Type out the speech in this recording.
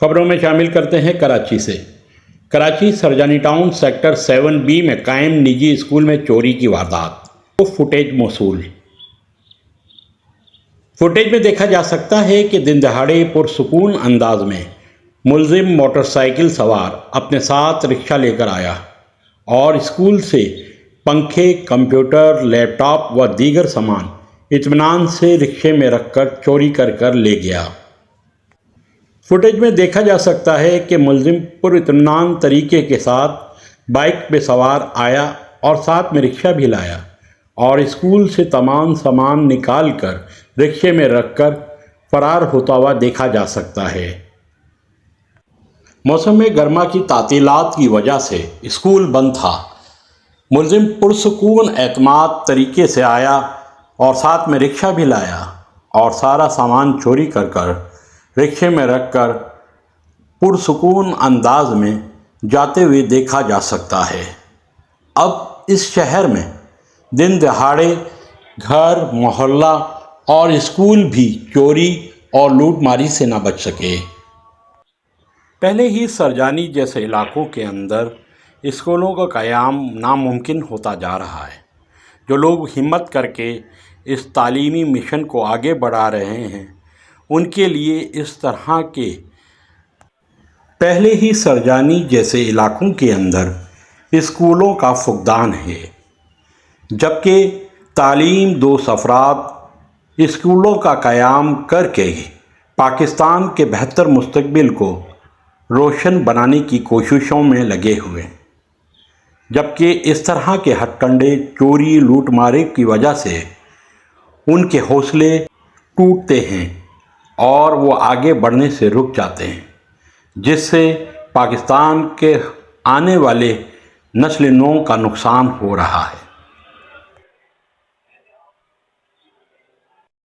خبروں میں شامل کرتے ہیں کراچی سے۔ Karachi Surjani town sector 7B میں قائم نجی اسکول میں چوری کی واردات کو فوٹیج موصول۔ فوٹیج میں دیکھا جا سکتا ہے کہ دن دہاڑے پرسکون انداز میں ملزم موٹر سائیکل سوار اپنے ساتھ رکشہ لے کر آیا اور اسکول سے پنکھے، کمپیوٹر، لیپ ٹاپ و دیگر سامان اطمینان سے رکشے میں رکھ کر چوری کر لے گیا۔ فوٹیج میں دیکھا جا سکتا ہے کہ ملزم پر اطمینان طریقے کے ساتھ بائک پہ سوار آیا اور ساتھ میں رکشہ بھی لایا اور اسکول سے تمام سامان نکال کر رکشے میں رکھ کر فرار ہوتا ہوا دیکھا جا سکتا ہے۔ موسم گرما کی تعطیلات کی وجہ سے اسکول بند تھا۔ ملزم پرسکون اعتماد طریقے سے آیا اور ساتھ میں رکشہ بھی لایا اور سارا سامان چوری کر رکشے میں رکھ کر پرسکون انداز میں جاتے ہوئے دیکھا جا سکتا ہے۔ اب اس شہر میں دن دہاڑے گھر، محلہ اور اسکول بھی چوری اور لوٹ ماری سے نہ بچ سکے۔ پہلے ہی سرجانی جیسے علاقوں کے اندر اسکولوں کا قیام ناممکن ہوتا جا رہا ہے۔ جو لوگ ہمت کر کے اس تعلیمی مشن کو آگے بڑھا رہے ہیں، ان کے لیے اس طرح کے پہلے ہی سرجانی جیسے علاقوں کے اندر اسکولوں کا فقدان ہے، جبکہ تعلیم دوست افراد اسکولوں کا قیام کر کے پاکستان کے بہتر مستقبل کو روشن بنانے کی کوششوں میں لگے ہوئے ہیں، جبکہ اس طرح کے ہتھ کنڈے چوری لوٹ مارے کی وجہ سے ان کے حوصلے ٹوٹتے ہیں اور وہ آگے بڑھنے سے رک جاتے ہیں، جس سے پاکستان کے آنے والے نسل نو کا نقصان ہو رہا ہے۔